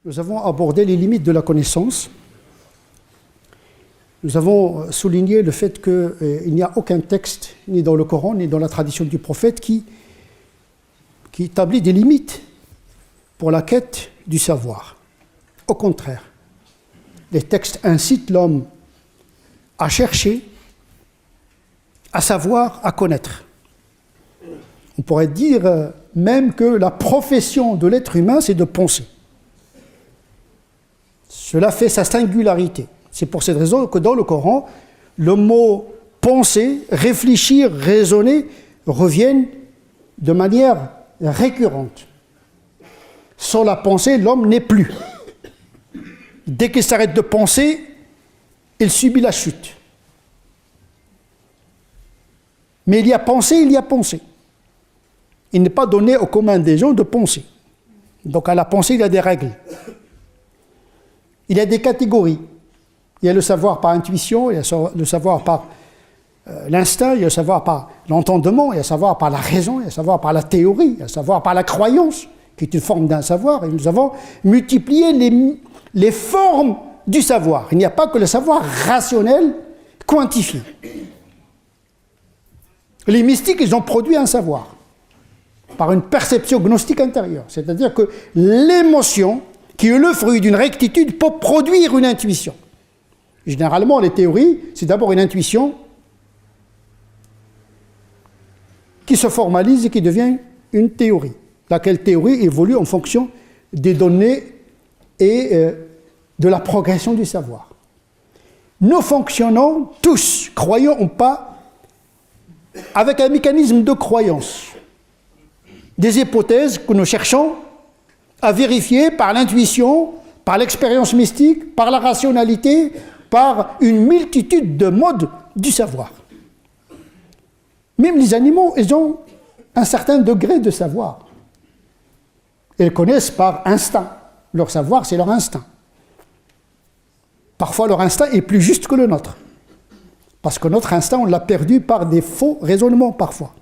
Nous avons abordé les limites de la connaissance. Nous avons souligné le fait qu'il n'y a aucun texte, ni dans le Coran, ni dans la tradition du prophète, qui établit des limites pour la quête du savoir. Au contraire, les textes incitent l'homme à chercher, à savoir, à connaître. On pourrait dire même que la profession de l'être humain, c'est de penser. Cela fait sa singularité. C'est pour cette raison que dans le Coran, le mot penser, réfléchir, raisonner reviennent de manière récurrente. Sans la pensée, l'homme n'est plus. Dès qu'il s'arrête de penser, il subit la chute. Mais il y a pensée, il y a pensée. Il n'est pas donné au commun des gens de penser. Donc à la pensée, il y a des règles. Il y a des catégories. Il y a le savoir par intuition, il y a le savoir par l'instinct, il y a le savoir par l'entendement, il y a le savoir par la raison, il y a le savoir par la théorie, il y a le savoir par la croyance, qui est une forme d'un savoir. Et nous avons multiplié les formes du savoir. Il n'y a pas que le savoir rationnel quantifié. Les mystiques, ils ont produit un savoir par une perception gnostique intérieure. C'est-à-dire que l'émotion, qui est le fruit d'une rectitude, peut produire une intuition. Généralement, les théories, c'est d'abord une intuition qui se formalise et qui devient une théorie, laquelle théorie évolue en fonction des données et de la progression du savoir. Nous fonctionnons tous, croyons ou pas, avec un mécanisme de croyance, des hypothèses que nous cherchons à vérifier par l'intuition, par l'expérience mystique, par la rationalité, par une multitude de modes du savoir. Même les animaux, ils ont un certain degré de savoir. Ils connaissent par instinct. Leur savoir, c'est leur instinct. Parfois, leur instinct est plus juste que le nôtre. Parce que notre instinct, on l'a perdu par des faux raisonnements, parfois.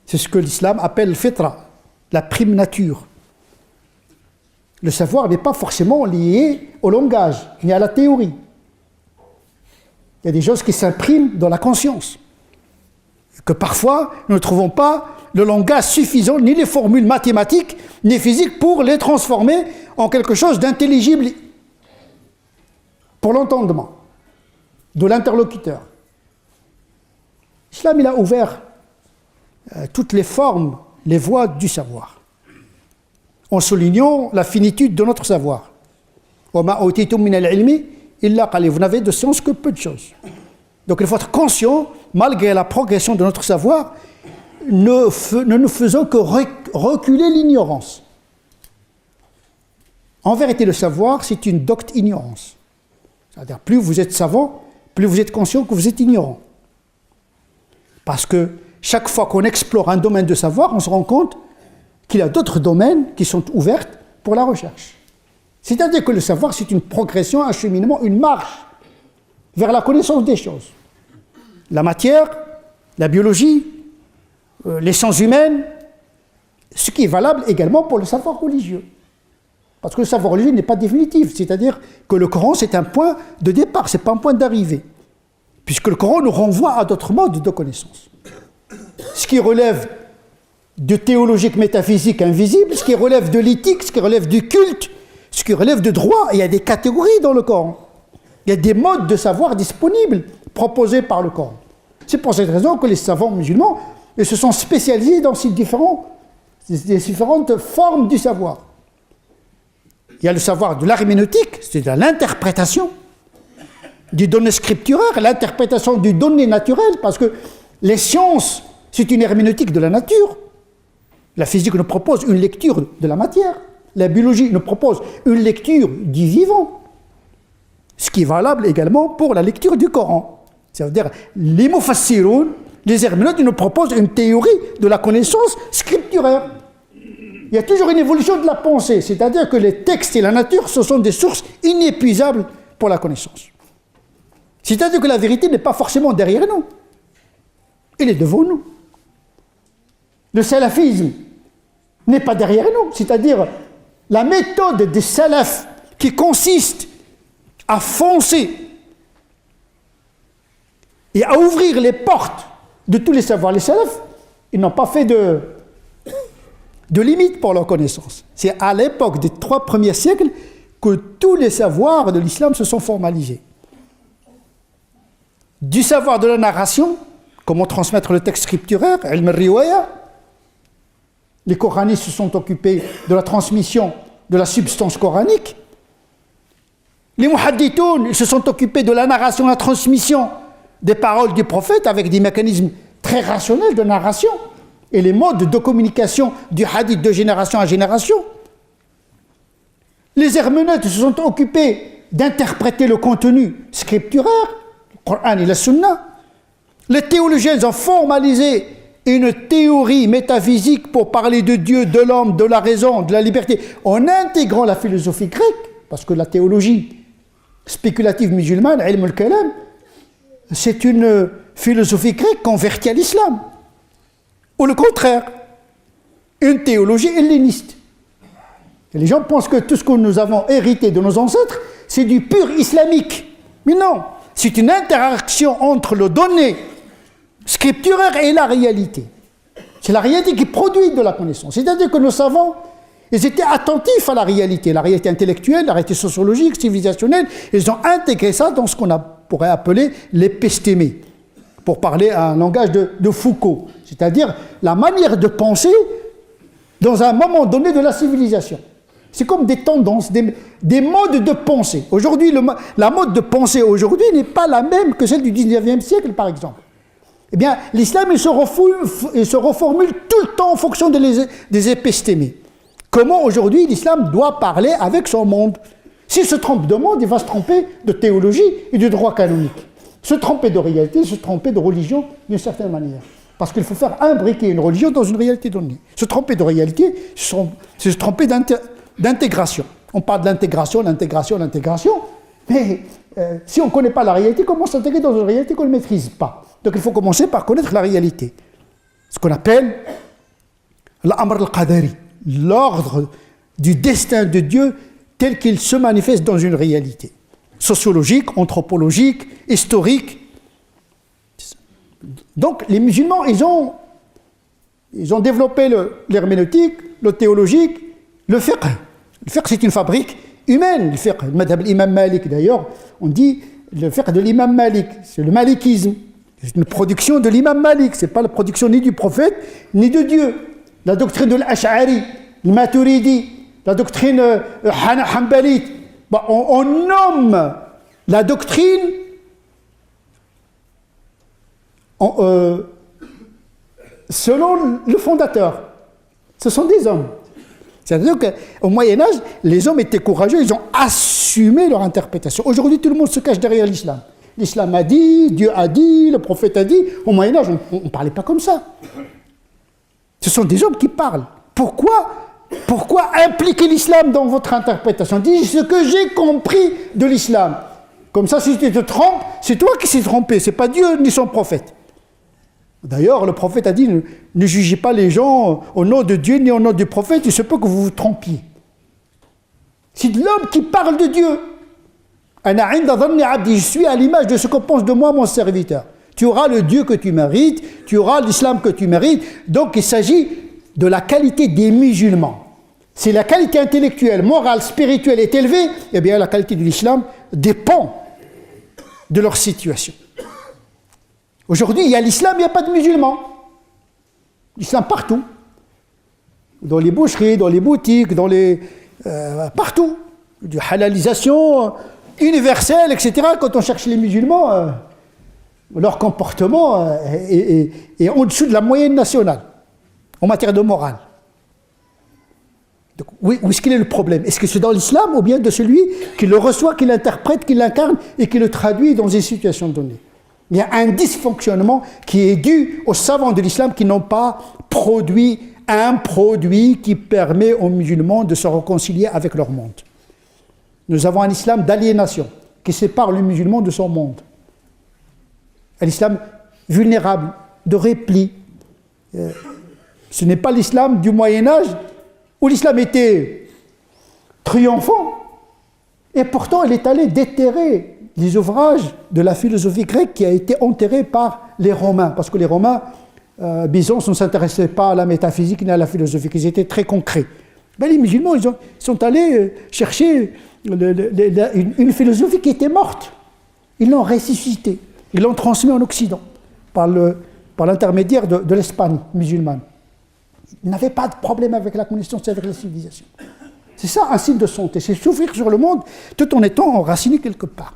C'est ce que l'islam appelle fitra, la prime nature. Le savoir n'est pas forcément lié au langage, ni à la théorie. Il y a des choses qui s'impriment dans la conscience. Que parfois, nous ne trouvons pas le langage suffisant, ni les formules mathématiques, ni physiques, pour les transformer en quelque chose d'intelligible pour l'entendement de l'interlocuteur. L'islam, il a ouvert toutes les formes, les voies du savoir, en soulignant la finitude de notre savoir. Vous n'avez de science que peu de choses. Donc il faut être conscient, malgré la progression de notre savoir, ne nous faisons que reculer l'ignorance. En vérité, le savoir, c'est une docte ignorance. C'est-à-dire, plus vous êtes savant, plus vous êtes conscient que vous êtes ignorant. Parce que chaque fois qu'on explore un domaine de savoir, on se rend compte qu'il y a d'autres domaines qui sont ouverts pour la recherche. C'est-à-dire que le savoir, c'est une progression, un cheminement, une marche vers la connaissance des choses. La matière, la biologie, les sciences humaines, ce qui est valable également pour le savoir religieux. Parce que le savoir religieux n'est pas définitif, c'est-à-dire que le Coran, c'est un point de départ, ce n'est pas un point d'arrivée. Puisque le Coran nous renvoie à d'autres modes de connaissance. Ce qui relève de théologique métaphysique invisible, ce qui relève de l'éthique, ce qui relève du culte, ce qui relève de droit, il y a des catégories dans le Coran. Il y a des modes de savoir disponibles, proposés par le Coran. C'est pour cette raison que les savants musulmans se sont spécialisés dans ces différentes formes du savoir. Il y a le savoir de l'herméneutique, c'est-à-dire l'interprétation des données scripturaires, l'interprétation des données naturelles, parce que les sciences, c'est une herméneutique de la nature. La physique nous propose une lecture de la matière. La biologie nous propose une lecture du vivant. Ce qui est valable également pour la lecture du Coran. C'est-à-dire, les mufassiroun, les herméneutes, nous proposent une théorie de la connaissance scripturaire. Il y a toujours une évolution de la pensée, c'est-à-dire que les textes et la nature, ce sont des sources inépuisables pour la connaissance. C'est-à-dire que la vérité n'est pas forcément derrière nous. Elle est devant nous. Le salafisme n'est pas derrière nous, c'est-à-dire la méthode des salafs qui consiste à foncer et à ouvrir les portes de tous les savoirs. Les salafs, ils n'ont pas fait de limite pour leur connaissance. C'est à l'époque des 3 premiers siècles que tous les savoirs de l'islam se sont formalisés. Du savoir de la narration, comment transmettre le texte scripturaire, ilm al-riwaya. Les coranistes se sont occupés de la transmission de la substance coranique. Les muhaddithoun, ils se sont occupés de la narration, la transmission des paroles du prophète avec des mécanismes très rationnels de narration et les modes de communication du hadith de génération à génération. Les herméneutes se sont occupés d'interpréter le contenu scripturaire, le Coran et la Sunna. Les théologiens ont formalisé une théorie métaphysique pour parler de Dieu, de l'homme, de la raison, de la liberté, en intégrant la philosophie grecque, parce que la théologie spéculative musulmane, ilm al-kalam, c'est une philosophie grecque convertie à l'islam. Ou le contraire, une théologie helléniste. Et les gens pensent que tout ce que nous avons hérité de nos ancêtres, c'est du pur islamique. Mais non, c'est une interaction entre le donné scripturaire et la réalité. C'est la réalité qui produit de la connaissance. C'est-à-dire que nos savants, ils étaient attentifs à la réalité intellectuelle, la réalité sociologique, civilisationnelle. Ils ont intégré ça dans ce qu'on pourrait appeler l'épistémé, pour parler un langage de Foucault, c'est-à-dire la manière de penser dans un moment donné de la civilisation. C'est comme des tendances, des modes de pensée. Aujourd'hui, la mode de pensée aujourd'hui n'est pas la même que celle du 19e siècle, par exemple. Eh bien, l'islam, il se reformule tout le temps en fonction des épistémés. Comment aujourd'hui l'islam doit parler avec son monde? S'il se trompe de monde, il va se tromper de théologie et de droit canonique. Se tromper de réalité, se tromper de religion d'une certaine manière. Parce qu'il faut faire imbriquer une religion dans une réalité donnée. Se tromper de réalité, c'est se tromper d'intégration. On parle de l'intégration, mais si on ne connaît pas la réalité, comment s'intégrer dans une réalité qu'on ne maîtrise pas? Donc il faut commencer par connaître la réalité. Ce qu'on appelle l'amr al-qadari, l'ordre du destin de Dieu tel qu'il se manifeste dans une réalité sociologique, anthropologique, historique. Donc les musulmans, ils ont développé l'herméneutique, le théologique, le fiqh. Le fiqh, c'est une fabrique humaine. Le fiqh, le madhab l'imam Malik d'ailleurs, on dit le fiqh de l'imam Malik, c'est le malikisme. C'est une production de l'imam Malik, c'est pas la production ni du prophète, ni de Dieu. La doctrine de l'Ash'ari, le Maturidi, la doctrine Hanbalite, on nomme la doctrine selon le fondateur. Ce sont des hommes. C'est-à-dire qu'au Moyen-Âge, les hommes étaient courageux, ils ont assumé leur interprétation. Aujourd'hui, tout le monde se cache derrière l'islam. L'islam a dit, Dieu a dit, le prophète a dit. Au Moyen-Âge, on ne parlait pas comme ça. Ce sont des hommes qui parlent. Pourquoi impliquer l'islam dans votre interprétation? Dis ce que j'ai compris de l'islam. Comme ça, si tu te trompes, c'est toi qui s'es trompé, c'est pas Dieu ni son prophète. D'ailleurs, le prophète a dit, ne jugez pas les gens au nom de Dieu ni au nom du prophète, il se peut que vous vous trompiez. C'est de l'homme qui parle de Dieu. Je suis à l'image de ce qu'on pense de moi, mon serviteur. Tu auras le Dieu que tu mérites, tu auras l'islam que tu mérites. Donc il s'agit de la qualité des musulmans. Si la qualité intellectuelle, morale, spirituelle est élevée, eh bien la qualité de l'islam dépend de leur situation. Aujourd'hui, il y a l'islam, il n'y a pas de musulmans. L'islam partout. Dans les boucheries, dans les boutiques, partout. De halalisation universelle, etc. Quand on cherche les musulmans, leur comportement est en dessous de la moyenne nationale, en matière de morale. Donc, où est-ce qu'il est le problème? Est-ce que c'est dans l'islam ou bien de celui qui le reçoit, qui l'interprète, qui l'incarne et qui le traduit dans une situation donnée? Il y a un dysfonctionnement qui est dû aux savants de l'islam qui n'ont pas produit un produit qui permet aux musulmans de se réconcilier avec leur monde. Nous avons un islam d'aliénation qui sépare le musulman de son monde. Un islam vulnérable, de repli. Ce n'est pas l'islam du Moyen-Âge où l'islam était triomphant. Et pourtant, il est allé déterrer les ouvrages de la philosophie grecque qui a été enterré par les Romains. Parce que les Romains, Byzance, ne s'intéressaient pas à la métaphysique ni à la philosophie, ils étaient très concrets. Ben, les musulmans, ils sont allés chercher une philosophie qui était morte. Ils l'ont ressuscitée. Ils l'ont transmise en Occident par l'intermédiaire de l'Espagne musulmane. Ils n'avaient pas de problème avec la connaissance et avec la civilisation. C'est ça un signe de santé, c'est s'ouvrir sur le monde tout en étant enraciné quelque part.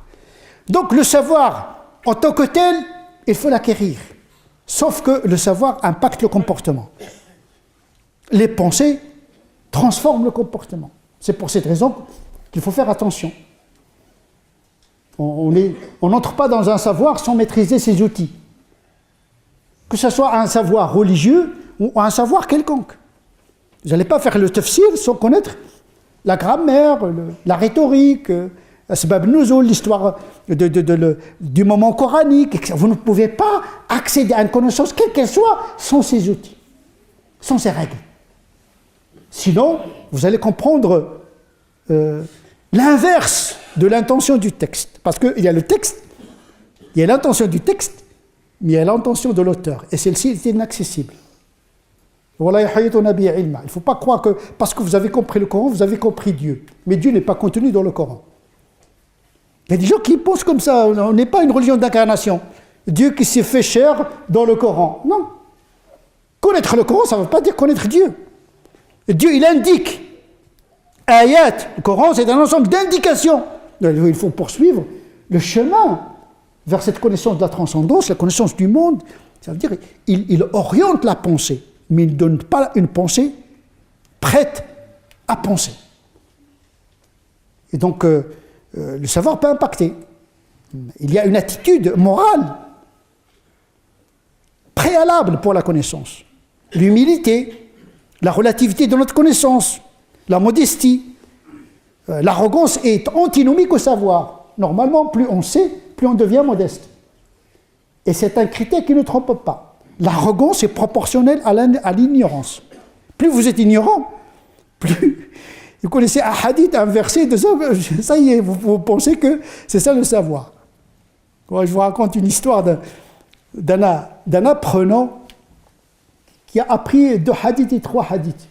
Donc le savoir en tant que tel, il faut l'acquérir. Sauf que le savoir impacte le comportement. Les pensées transforment le comportement. C'est pour cette raison qu'il faut faire attention. On n'entre pas dans un savoir sans maîtriser ses outils. Que ce soit un savoir religieux ou un savoir quelconque. Vous n'allez pas faire le tafsir sans connaître la grammaire, la rhétorique, Asbab Nuzul, l'histoire du moment coranique. Vous ne pouvez pas accéder à une connaissance, quelle qu'elle soit, sans ces outils, sans ces règles. Sinon, vous allez comprendre l'inverse de l'intention du texte. Parce qu'il y a le texte, il y a l'intention du texte, mais il y a l'intention de l'auteur. Et celle-ci est inaccessible. Il ne faut pas croire que parce que vous avez compris le Coran, vous avez compris Dieu. Mais Dieu n'est pas contenu dans le Coran. Il y a des gens qui pensent comme ça. On n'est pas une religion d'incarnation. Dieu qui s'est fait chair dans le Coran. Non. Connaître le Coran, ça ne veut pas dire connaître Dieu. Dieu, il indique. Ayat, le Coran, c'est un ensemble d'indications. Il faut poursuivre le chemin vers cette connaissance de la transcendance, la connaissance du monde. Ça veut dire qu'il oriente la pensée, mais il ne donne pas une pensée prête à penser. Et donc, le savoir peut impacter. Il y a une attitude morale préalable pour la connaissance. L'humilité, la relativité de notre connaissance, la modestie. L'arrogance est antinomique au savoir. Normalement, plus on sait, plus on devient modeste. Et c'est un critère qui ne trompe pas. L'arrogance est proportionnelle à l'ignorance. Plus vous êtes ignorant, plus vous connaissez un hadith, un verset, ça y est, vous pensez que c'est ça le savoir. Moi, je vous raconte une histoire d'un apprenant qui a appris 2 hadiths et 3 hadiths.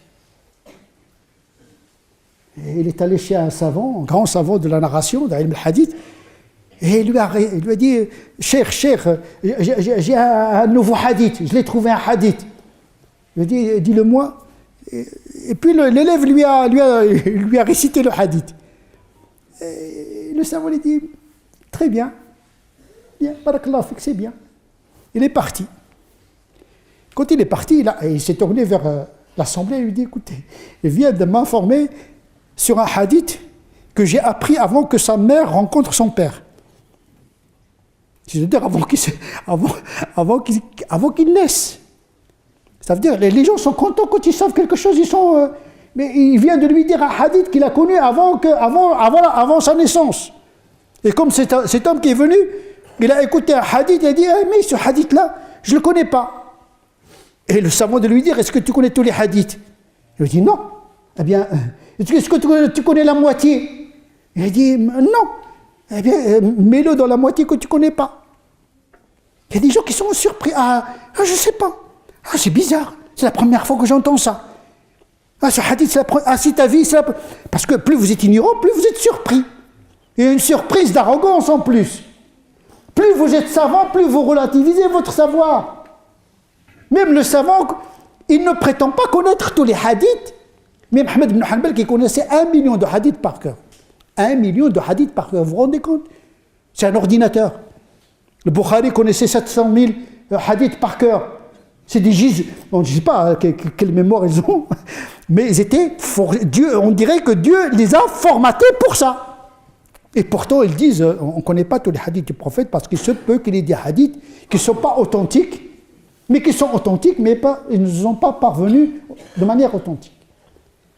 Et il est allé chez un savant, un grand savant de la narration, d'Ilm al-Hadith, et il lui a dit « Cheikh, j'ai un nouveau hadith, je l'ai trouvé un hadith. » Il lui a dit « Dis-le-moi. » Et puis l'élève lui a récité le hadith. Et le savant lui dit « Très bien, barakallah fik, c'est bien. » Il est parti. Quand il est parti, il s'est tourné vers l'assemblée et lui dit « Écoutez, il vient de m'informer sur un hadith que j'ai appris avant que sa mère rencontre son père. » C'est-à-dire avant qu'il naisse. Ça veut dire les gens sont contents quand ils savent quelque chose, mais il vient de lui dire un hadith qu'il a connu avant sa naissance. Et comme cet homme qui est venu, il a écouté un hadith, il a dit mais ce hadith-là, je ne le connais pas. Et le savant de lui dire est-ce que tu connais tous les hadiths? Il lui dit non. Eh bien, est-ce que tu connais la moitié? Il a dit non. Eh bien, mets-le dans la moitié que tu ne connais pas. Il y a des gens qui sont surpris. Je ne sais pas. C'est bizarre. C'est la première fois que j'entends ça. Ce hadith, c'est ta vie. Parce que plus vous êtes ignorant, plus vous êtes surpris. Il y a une surprise d'arrogance en plus. Plus vous êtes savant, plus vous relativisez votre savoir. Même le savant, il ne prétend pas connaître tous les hadiths. Même Ahmed ibn Hanbal qui connaissait 1 million de hadiths par cœur. 1 million de hadiths par cœur, vous vous rendez compte? C'est un ordinateur. Le Bukhari connaissait 700 000 hadiths par cœur. C'est des gises, je ne sais pas quelle mémoire ils ont, mais ils étaient, on dirait que Dieu les a formatés pour ça. Et pourtant, ils disent, on ne connaît pas tous les hadiths du prophète parce qu'il se peut qu'il y ait des hadiths qui ne sont pas authentiques, mais qui sont authentiques, mais ils ne sont pas parvenus de manière authentique.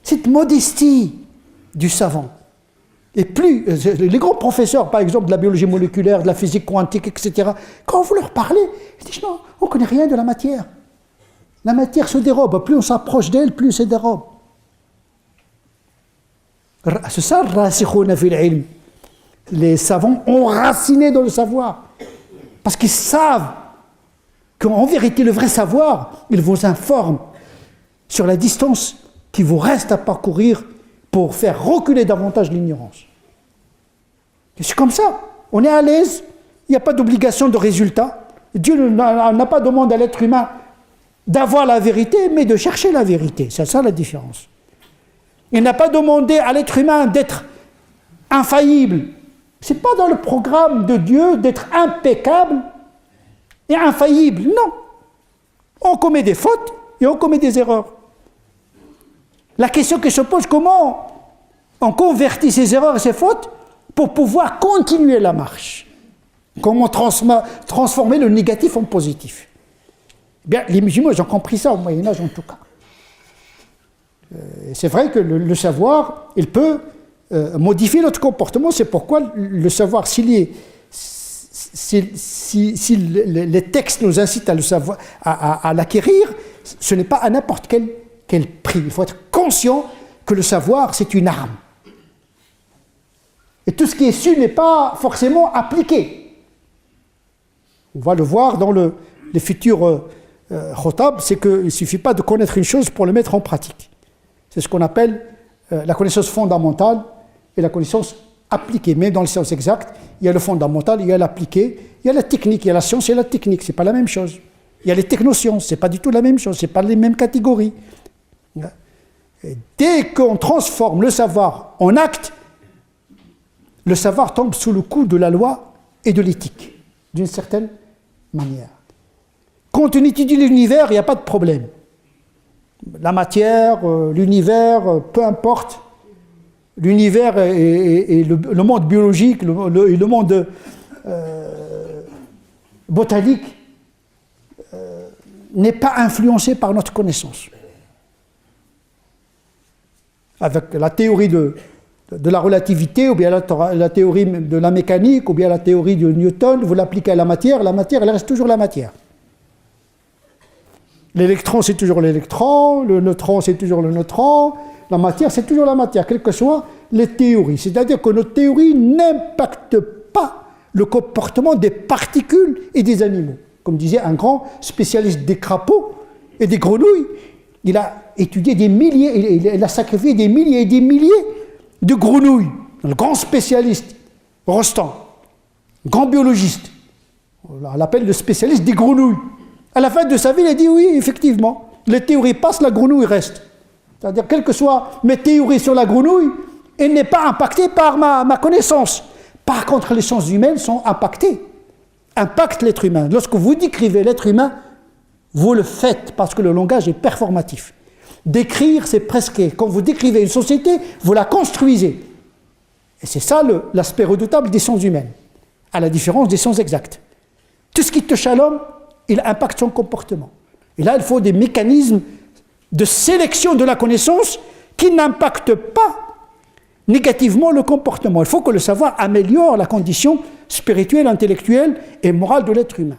Cette modestie du savant. Et plus, les grands professeurs, par exemple, de la biologie moléculaire, de la physique quantique, etc., quand vous leur parlez, ils disent non, on ne connaît rien de la matière. La matière se dérobe. Plus on s'approche d'elle, plus elle se dérobe. C'est ça, rasikhuna fil ilm. Les savants enracinés dans le savoir. Parce qu'ils savent qu'en vérité, le vrai savoir, il vous informe sur la distance qui vous reste à parcourir pour faire reculer davantage l'ignorance. C'est comme ça. On est à l'aise, il n'y a pas d'obligation de résultat. Dieu n'a pas demandé à l'être humain d'avoir la vérité, mais de chercher la vérité. C'est ça la différence. Il n'a pas demandé à l'être humain d'être infaillible. Ce n'est pas dans le programme de Dieu d'être impeccable et infaillible. Non. On commet des fautes et on commet des erreurs. La question qui se pose, comment on convertit ces erreurs et ces fautes pour pouvoir continuer la marche? Comment transformer le négatif en positif? Bien, les musulmans, ils ont compris ça au Moyen-Âge en tout cas. C'est vrai que le savoir, il peut modifier notre comportement. C'est pourquoi le savoir, si les textes nous incitent à le savoir, à l'acquérir, ce n'est pas à n'importe quel prix. Il faut être conscient que le savoir, c'est une arme. Et tout ce qui est su n'est pas forcément appliqué. On va le voir dans les futurs khotab, c'est qu'il ne suffit pas de connaître une chose pour le mettre en pratique. C'est ce qu'on appelle la connaissance fondamentale et la connaissance appliquée. Mais dans les sciences exactes, il y a le fondamental, il y a l'appliqué, il y a la technique, il y a la science et la technique, ce n'est pas la même chose. Il y a les technosciences, ce n'est pas du tout la même chose, ce n'est pas les mêmes catégories. Et dès qu'on transforme le savoir en acte, le savoir tombe sous le coup de la loi et de l'éthique, d'une certaine manière. Quand on étudie l'univers, il n'y a pas de problème. La matière, l'univers, peu importe. L'univers et le monde biologique, le monde botanique n'est pas influencé par notre connaissance. Avec la théorie de la relativité, ou bien la théorie de la mécanique, ou bien la théorie de Newton, vous l'appliquez à la matière, elle reste toujours la matière. L'électron, c'est toujours l'électron, le neutron, c'est toujours le neutron, la matière, c'est toujours la matière, quelles que soient les théories. C'est-à-dire que nos théories n'impactent pas le comportement des particules et des animaux. Comme disait un grand spécialiste des crapauds et des grenouilles, il a étudié des milliers, il a sacrifié des milliers et des milliers de grenouilles. Le grand spécialiste, Rostand, grand biologiste, on l'appelle le spécialiste des grenouilles. À la fin de sa vie, il a dit oui, effectivement, les théories passent, la grenouille reste. C'est-à-dire, quelles que soient mes théories sur la grenouille, elle n'est pas impactée par ma connaissance. Par contre, les sciences humaines sont impactées, impactent l'être humain. Lorsque vous décrivez l'être humain, vous le faites parce que le langage est performatif. Décrire, c'est presque, quand vous décrivez une société, vous la construisez. Et c'est ça l'aspect redoutable des sciences humaines, à la différence des sciences exactes. Tout ce qui touche à l'homme, il impacte son comportement. Et là, il faut des mécanismes de sélection de la connaissance qui n'impactent pas négativement le comportement. Il faut que le savoir améliore la condition spirituelle, intellectuelle et morale de l'être humain.